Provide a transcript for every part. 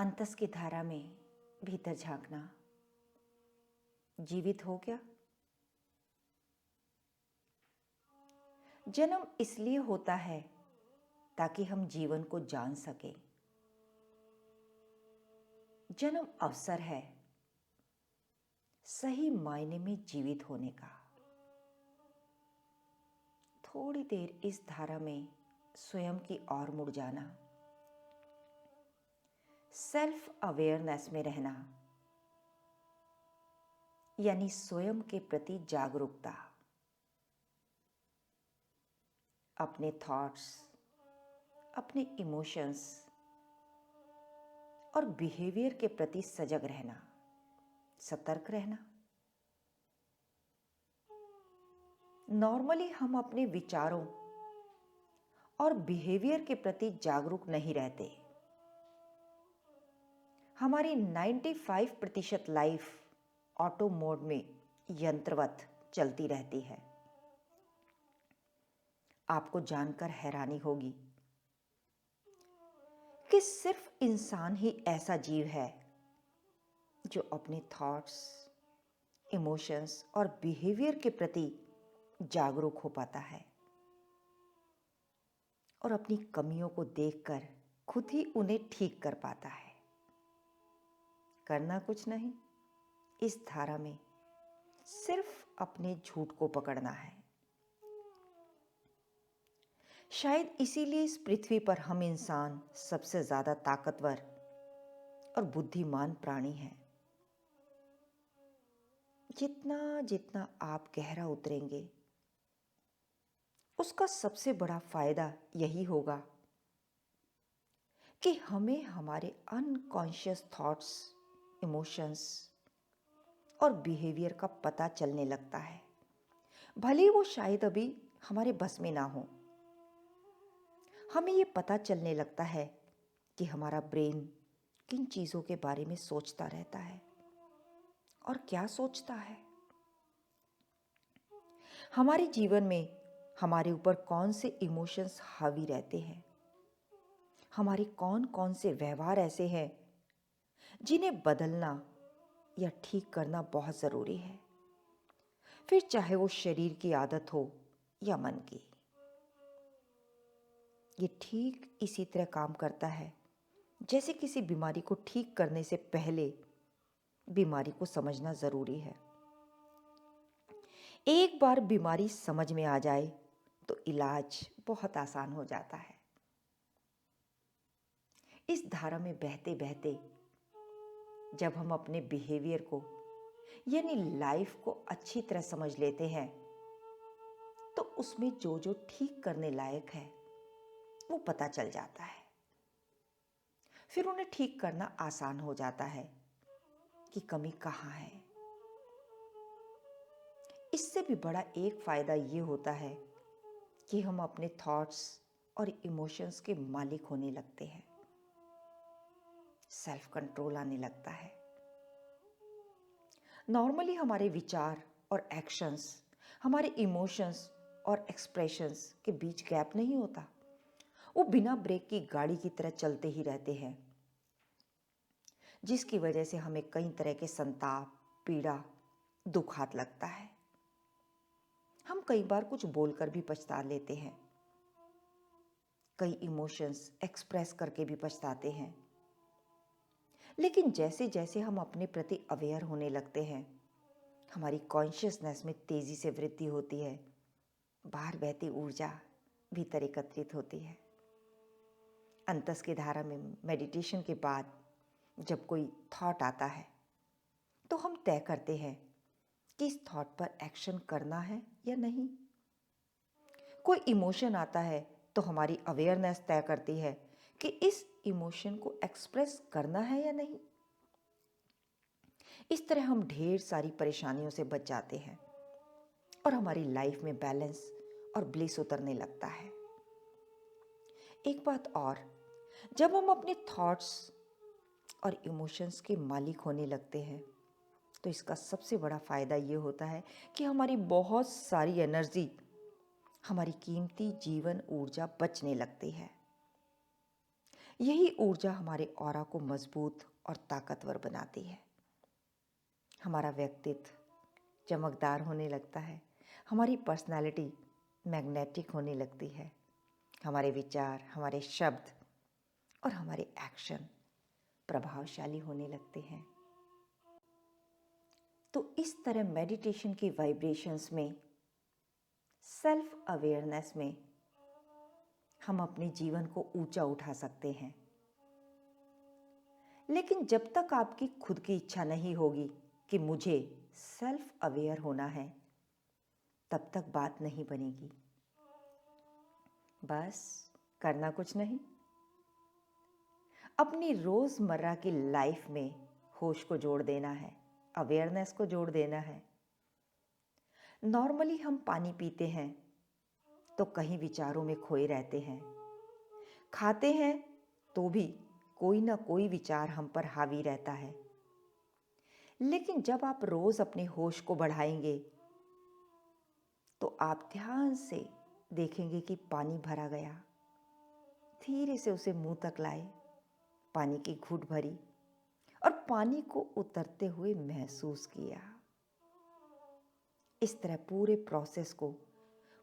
अंतस की धारा में भीतर झांकना। जीवित हो क्या? जन्म इसलिए होता है ताकि हम जीवन को जान सकें। जन्म अवसर है सही मायने में जीवित होने का। थोड़ी देर इस धारा में स्वयं की ओर मुड़ जाना, सेल्फ अवेयरनेस में रहना, यानी स्वयं के प्रति जागरूकता, अपने थॉट्स, अपने इमोशंस और बिहेवियर के प्रति सजग रहना, सतर्क रहना। नॉर्मली हम अपने विचारों और बिहेवियर के प्रति जागरूक नहीं रहते। हमारी 95% लाइफ ऑटो मोड में यंत्रवत चलती रहती है। आपको जानकर हैरानी होगी कि सिर्फ इंसान ही ऐसा जीव है जो अपने थॉट्स, इमोशंस और बिहेवियर के प्रति जागरूक हो पाता है और अपनी कमियों को देखकर खुद ही उन्हें ठीक कर पाता है। करना कुछ नहीं, इस धारा में सिर्फ अपने झूठ को पकड़ना है। शायद इसीलिए इस पृथ्वी पर हम इंसान सबसे ज्यादा ताकतवर और बुद्धिमान प्राणी हैं। जितना जितना आप गहरा उतरेंगे, उसका सबसे बड़ा फायदा यही होगा कि हमें हमारे अनकॉन्शियस थॉट्स, इमोशंस और बिहेवियर का पता चलने लगता है। भले वो शायद अभी हमारे बस में ना हो, हमें ये पता चलने लगता है कि हमारा ब्रेन किन चीज़ों के बारे में सोचता रहता है और क्या सोचता है। हमारे जीवन में हमारे ऊपर कौन से इमोशंस हावी रहते हैं, हमारे कौन कौन से व्यवहार ऐसे हैं जिन्हें बदलना या ठीक करना बहुत ज़रूरी है, फिर चाहे वो शरीर की आदत हो या मन की। ये ठीक इसी तरह काम करता है जैसे किसी बीमारी को ठीक करने से पहले बीमारी को समझना ज़रूरी है। एक बार बीमारी समझ में आ जाए तो इलाज बहुत आसान हो जाता है। इस धारा में बहते बहते जब हम अपने बिहेवियर को यानी लाइफ को अच्छी तरह समझ लेते हैं तो उसमें जो जो ठीक करने लायक है वो पता चल जाता है। फिर उन्हें ठीक करना आसान हो जाता है कि कमी कहाँ है। इससे भी बड़ा एक फायदा ये होता है कि हम अपने थॉट्स और इमोशंस के मालिक होने लगते हैं। सेल्फ कंट्रोल आने लगता है। नॉर्मली हमारे विचार और एक्शंस, हमारे इमोशंस और एक्सप्रेशंस के बीच गैप नहीं होता। वो बिना ब्रेक की गाड़ी की तरह चलते ही रहते हैं, जिसकी वजह से हमें कई तरह के संताप, पीड़ा, दुखात लगता है। हम कई बार कुछ बोलकर भी पछता लेते हैं, कई इमोशंस एक्सप्रेस करके भी पछताते हैं। लेकिन जैसे जैसे हम अपने प्रति अवेयर होने लगते हैं, हमारी कॉन्शियसनेस में तेजी से वृद्धि होती है, बाहर बहती ऊर्जा भीतर एकत्रित होती है। अंतस की धारा में मेडिटेशन के बाद जब कोई थॉट आता है तो हम तय करते हैं कि इस थॉट पर एक्शन करना है या नहीं। कोई इमोशन आता है तो हमारी अवेयरनेस तय करती है कि इस इमोशन को एक्सप्रेस करना है या नहीं। इस तरह हम ढेर सारी परेशानियों से बच जाते हैं और हमारी लाइफ में बैलेंस और ब्लिस उतरने लगता है। एक बात और, जब हम अपने थॉट्स और इमोशंस के मालिक होने लगते हैं तो इसका सबसे बड़ा फायदा ये होता है कि हमारी बहुत सारी एनर्जी, हमारी कीमती जीवन ऊर्जा बचने लगती है। यही ऊर्जा हमारे ऑरा को मजबूत और ताकतवर बनाती है। हमारा व्यक्तित्व चमकदार होने लगता है, हमारी पर्सनालिटी मैग्नेटिक होने लगती है, हमारे विचार, हमारे शब्द और हमारे एक्शन प्रभावशाली होने लगते हैं। तो इस तरह मेडिटेशन की वाइब्रेशंस में, सेल्फ अवेयरनेस में हम अपने जीवन को ऊंचा उठा सकते हैं। लेकिन जब तक आपकी खुद की इच्छा नहीं होगी कि मुझे सेल्फ अवेयर होना है, तब तक बात नहीं बनेगी। बस करना कुछ नहीं, अपनी रोजमर्रा की लाइफ में होश को जोड़ देना है, अवेयरनेस को जोड़ देना है। नॉर्मली हम पानी पीते हैं तो कहीं विचारों में खोए रहते हैं, खाते हैं तो भी कोई ना कोई विचार हम पर हावी रहता है। लेकिन जब आप रोज अपने होश को बढ़ाएंगे तो आप ध्यान से देखेंगे कि पानी भरा गया, धीरे से उसे मुंह तक लाए, पानी की घूंट भरी और पानी को उतरते हुए महसूस किया। इस तरह पूरे प्रोसेस को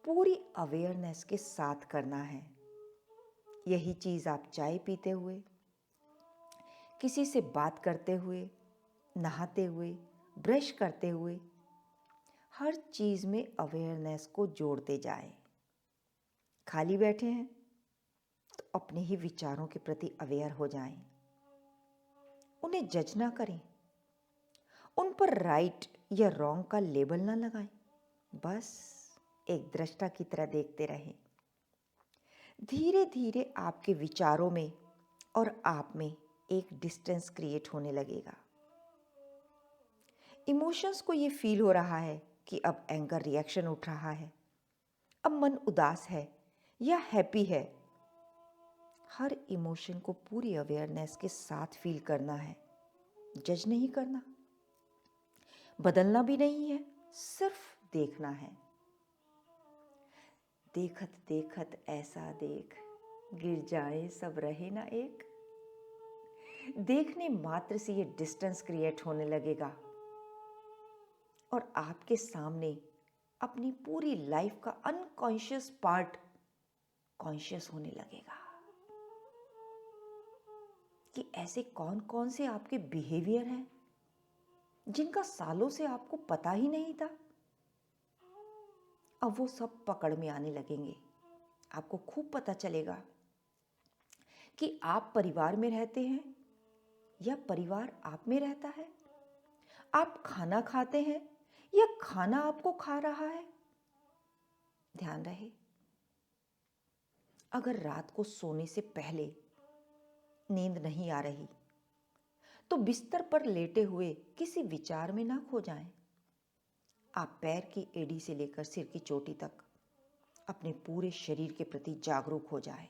पूरी अवेयरनेस के साथ करना है। यही चीज आप चाय पीते हुए, किसी से बात करते हुए, नहाते हुए, ब्रश करते हुए, हर चीज में अवेयरनेस को जोड़ते जाएं। खाली बैठे हैं तो अपने ही विचारों के प्रति अवेयर हो जाएं। उन्हें जज ना करें, उन पर राइट या रॉन्ग का लेबल ना लगाएं, बस एक दृष्टा की तरह देखते रहें। धीरे धीरे आपके विचारों में और आप में एक डिस्टेंस क्रिएट होने लगेगा। इमोशंस को ये फील हो रहा है कि अब एंगर रिएक्शन उठ रहा है, अब मन उदास है या हैप्पी है। हर इमोशन को पूरी अवेयरनेस के साथ फील करना है, जज नहीं करना, बदलना भी नहीं है, सिर्फ देखना है। देखत देखत ऐसा देख, गिर जाए सब रहे ना एक। देखने मात्र से ये डिस्टेंस क्रिएट होने लगेगा और आपके सामने अपनी पूरी लाइफ का अनकॉन्शियस पार्ट कॉन्शियस होने लगेगा कि ऐसे कौन कौन से आपके बिहेवियर हैं जिनका सालों से आपको पता ही नहीं था। अब वो सब पकड़ में आने लगेंगे। आपको खूब पता चलेगा कि आप परिवार में रहते हैं या परिवार आप में रहता है। आप खाना खाते हैं या खाना आपको खा रहा है। ध्यान रहे, अगर रात को सोने से पहले नींद नहीं आ रही तो बिस्तर पर लेटे हुए किसी विचार में ना खो जाएं। आप पैर की एड़ी से लेकर सिर की चोटी तक अपने पूरे शरीर के प्रति जागरूक हो जाएं।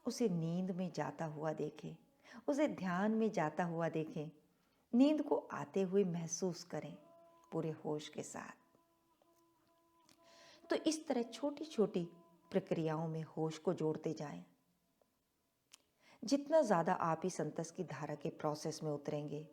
उसे नींद में जाता हुआ देखें, उसे ध्यान में जाता हुआ देखें, नींद को आते हुए महसूस करें पूरे होश के साथ। तो इस तरह छोटी छोटी प्रक्रियाओं में होश को जोड़ते जाएं। जितना ज्यादा आप इस अंतस की धारा के प्रोसेस में उतरेंगे,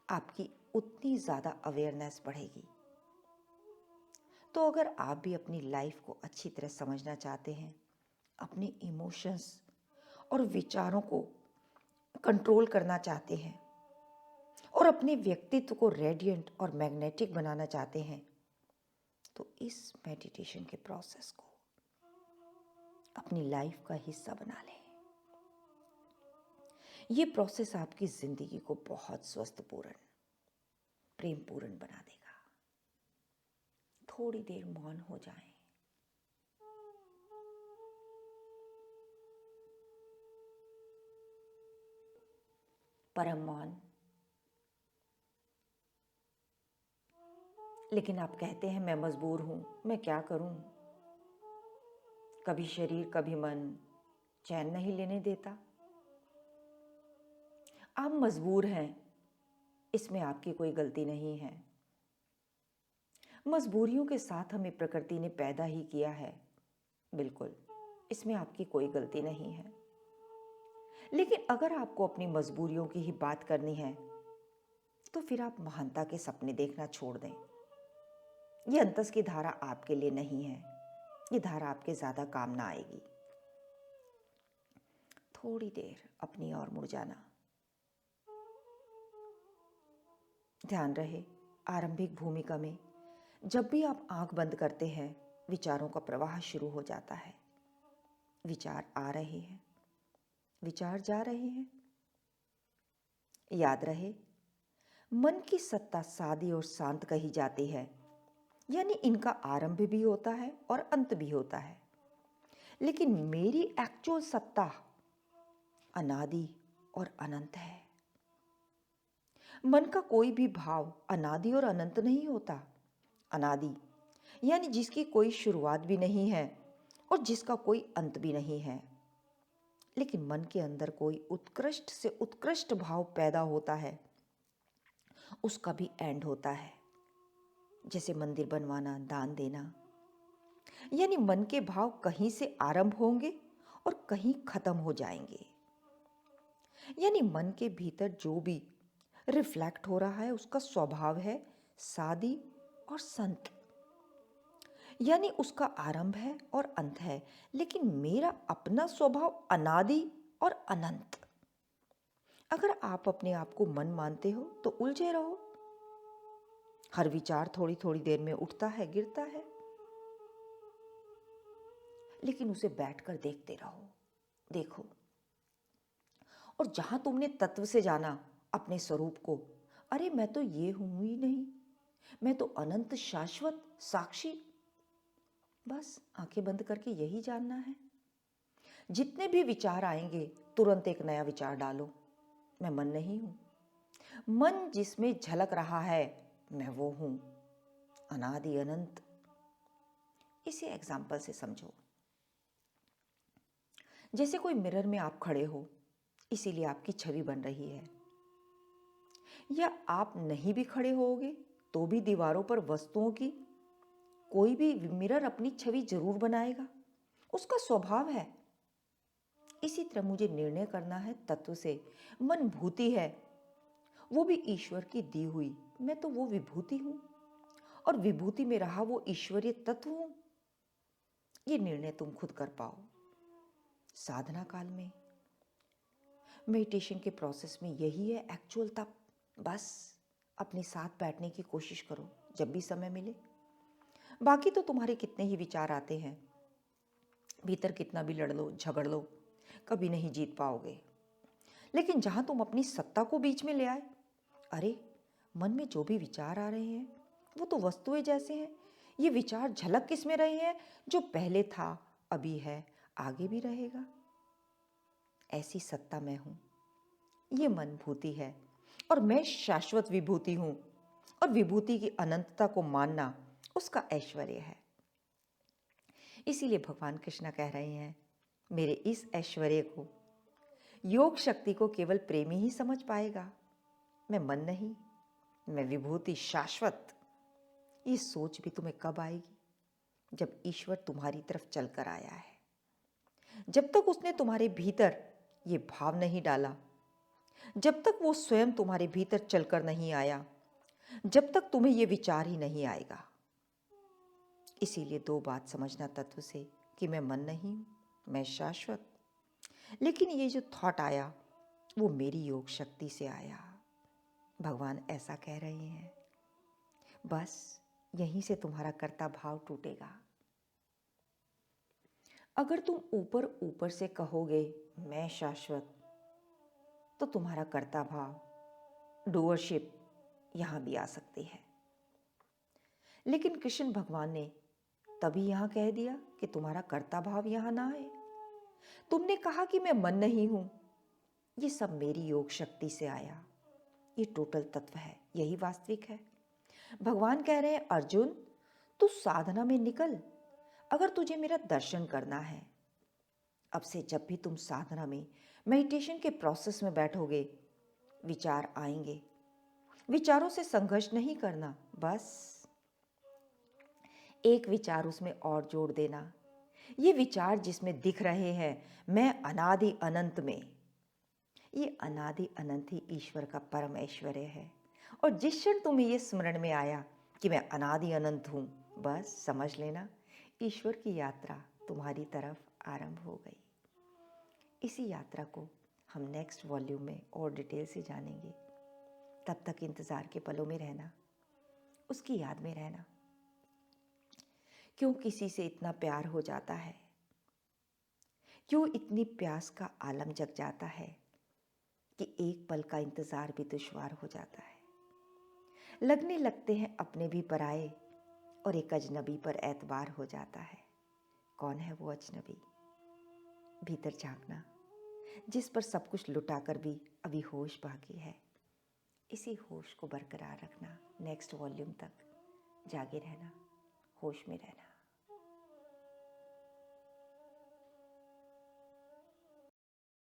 आपकी उतनी ज्यादा अवेयरनेस बढ़ेगी। तो अगर आप भी अपनी लाइफ को अच्छी तरह समझना चाहते हैं, अपने इमोशंस और विचारों को कंट्रोल करना चाहते हैं और अपने व्यक्तित्व को रेडिएंट और मैग्नेटिक बनाना चाहते हैं, तो इस मेडिटेशन के प्रोसेस को अपनी लाइफ का हिस्सा बना लें। ये प्रोसेस आपकी जिंदगी को बहुत स्वस्थपूर्ण, प्रेमपूर्ण बना देगा। थोड़ी देर मौन हो जाएं। परम मौन। लेकिन आप कहते हैं मैं मजबूर हूं, मैं क्या करूं? कभी शरीर कभी मन चैन नहीं लेने देता। आप मजबूर हैं, इसमें आपकी कोई गलती नहीं है। मजबूरियों के साथ हमें प्रकृति ने पैदा ही किया है, बिल्कुल। इसमें आपकी कोई गलती नहीं है। लेकिन अगर आपको अपनी मजबूरियों की ही बात करनी है तो फिर आप महानता के सपने देखना छोड़ दें। ये अंतस की धारा आपके लिए नहीं है। ये धारा आपके ज्यादा काम ना आएगी। थोड़ी देर अपनी ओर मुड़ जाना। ध्यान रहे, आरंभिक भूमिका में जब भी आप आंख बंद करते हैं, विचारों का प्रवाह शुरू हो जाता है। विचार आ रहे हैं, विचार जा रहे हैं। याद रहे, मन की सत्ता सादी और शांत कही जाती है, यानी इनका आरंभ भी होता है और अंत भी होता है। लेकिन मेरी एक्चुअल सत्ता अनादि और अनंत है। मन का कोई भी भाव अनादि और अनंत नहीं होता। अनादि यानी जिसकी कोई शुरुआत भी नहीं है और जिसका कोई अंत भी नहीं है। लेकिन मन के अंदर कोई उत्कृष्ट से उत्कृष्ट भाव पैदा होता है, उसका भी एंड होता है। जैसे मंदिर बनवाना, दान देना, यानी मन के भाव कहीं से आरंभ होंगे और कहीं खत्म हो जाएंगे। यानी मन के भीतर जो भी रिफ्लेक्ट हो रहा है उसका स्वभाव है सादी और संत, यानी उसका आरंभ है और अंत है। लेकिन मेरा अपना स्वभाव अनादि और अनंत। अगर आप अपने आप को मन मानते हो तो उलझे रहो। हर विचार थोड़ी थोड़ी देर में उठता है, गिरता है, लेकिन उसे बैठकर देखते रहो। देखो, और जहां तुमने तत्व से जाना अपने स्वरूप को, अरे मैं तो ये हूं ही नहीं, मैं तो अनंत शाश्वत साक्षी, बस आंखें बंद करके यही जानना है। जितने भी विचार आएंगे तुरंत एक नया विचार डालो, मैं मन नहीं हूं। मन जिसमें झलक रहा है मैं वो हूं, अनादि अनंत। इसे एग्जाम्पल से समझो। जैसे कोई मिरर में आप खड़े हो, इसीलिए आपकी छवि बन रही है। या आप नहीं भी खड़े होगे तो भी दीवारों पर वस्तुओं की कोई भी मिरर अपनी छवि जरूर बनाएगा, उसका स्वभाव है। इसी तरह मुझे निर्णय करना है तत्व से। मन भूति है, वो भी ईश्वर की दी हुई, मैं तो वो विभूति हूं और विभूति में रहा वो ईश्वरीय तत्व हूं। ये निर्णय तुम खुद कर पाओ। साधना काल में, मेडिटेशन के प्रोसेस में यही है एक्चुअल तप। बस अपने साथ बैठने की कोशिश करो जब भी समय मिले। बाकी तो तुम्हारे कितने ही विचार आते हैं, भीतर कितना भी लड़ लो, झगड़ लो, कभी नहीं जीत पाओगे। लेकिन जहां तुम अपनी सत्ता को बीच में ले आए, अरे मन में जो भी विचार आ रहे हैं वो तो वस्तुएं जैसे हैं। ये विचार झलक किस में रहे हैं? जो पहले था, अभी है, आगे भी रहेगा। ऐसी सत्ता मैं हूं। ये मन भूति है और मैं शाश्वत विभूति हूं। और विभूति की अनंतता को मानना उसका ऐश्वर्य है। इसीलिए भगवान कृष्ण कह रहे हैं, मेरे इस ऐश्वर्य को, योग शक्ति को केवल प्रेमी ही समझ पाएगा। मैं मन नहीं, मैं विभूति शाश्वत। ये सोच भी तुम्हें कब आएगी? जब ईश्वर तुम्हारी तरफ चलकर आया है। जब तक उसने तुम्हारे भीतर ये भाव नहीं डाला, जब तक वो स्वयं तुम्हारे भीतर चलकर नहीं आया, जब तक तुम्हें ये विचार ही नहीं आएगा। इसीलिए दो बात समझना तत्व से कि मैं मन नहीं हूं, मैं शाश्वत। लेकिन ये जो थॉट आया वो मेरी योग शक्ति से आया। भगवान ऐसा कह रहे हैं। बस यहीं से तुम्हारा कर्ता भाव टूटेगा। अगर तुम ऊपर ऊपर से कहोगे मैं शाश्वत, तो तुम्हारा कर्ता भाव, डूअरशिप यहां भी आ सकती है। लेकिन कृष्ण भगवान ने तभी यहां कह दिया कि तुम्हारा कर्ता भाव यहां ना आए। तुमने कहा कि मैं मन नहीं हूं, ये सब मेरी योग शक्ति से आया। ये टोटल तत्व है, यही वास्तविक है। भगवान कह रहे हैं, अर्जुन तू साधना में निकल अगर तुझे मेरा दर्शन करना है। अब से जब भी तुम साधना में, मेडिटेशन के प्रोसेस में बैठोगे, विचार आएंगे। विचारों से संघर्ष नहीं करना, बस एक विचार उसमें और जोड़ देना। ये विचार जिसमें दिख रहे हैं मैं अनादि अनंत में, ये अनादि अनंत ही ईश्वर का परम ऐश्वर्य है। और जिस क्षण तुम्हें ये स्मरण में आया कि मैं अनादि अनंत हूँ, बस समझ लेना ईश्वर की यात्रा तुम्हारी तरफ आरंभ हो गई। इसी यात्रा को हम नेक्स्ट वॉल्यूम में और डिटेल से जानेंगे। तब तक इंतज़ार के पलों में रहना, उसकी याद में रहना। क्यों किसी से इतना प्यार हो जाता है, क्यों इतनी प्यास का आलम जग जाता है कि एक पल का इंतज़ार भी दुश्वार हो जाता है। लगने लगते हैं अपने भी पराए और एक अजनबी पर एतबार हो जाता है। कौन है वो अजनबी? भीतर झांकना, जिस पर सब कुछ लुटा कर भी अभी होश बाकी है। इसी होश को बरकरार रखना, नेक्स्ट वॉल्यूम तक जागे रहना, होश में रहना।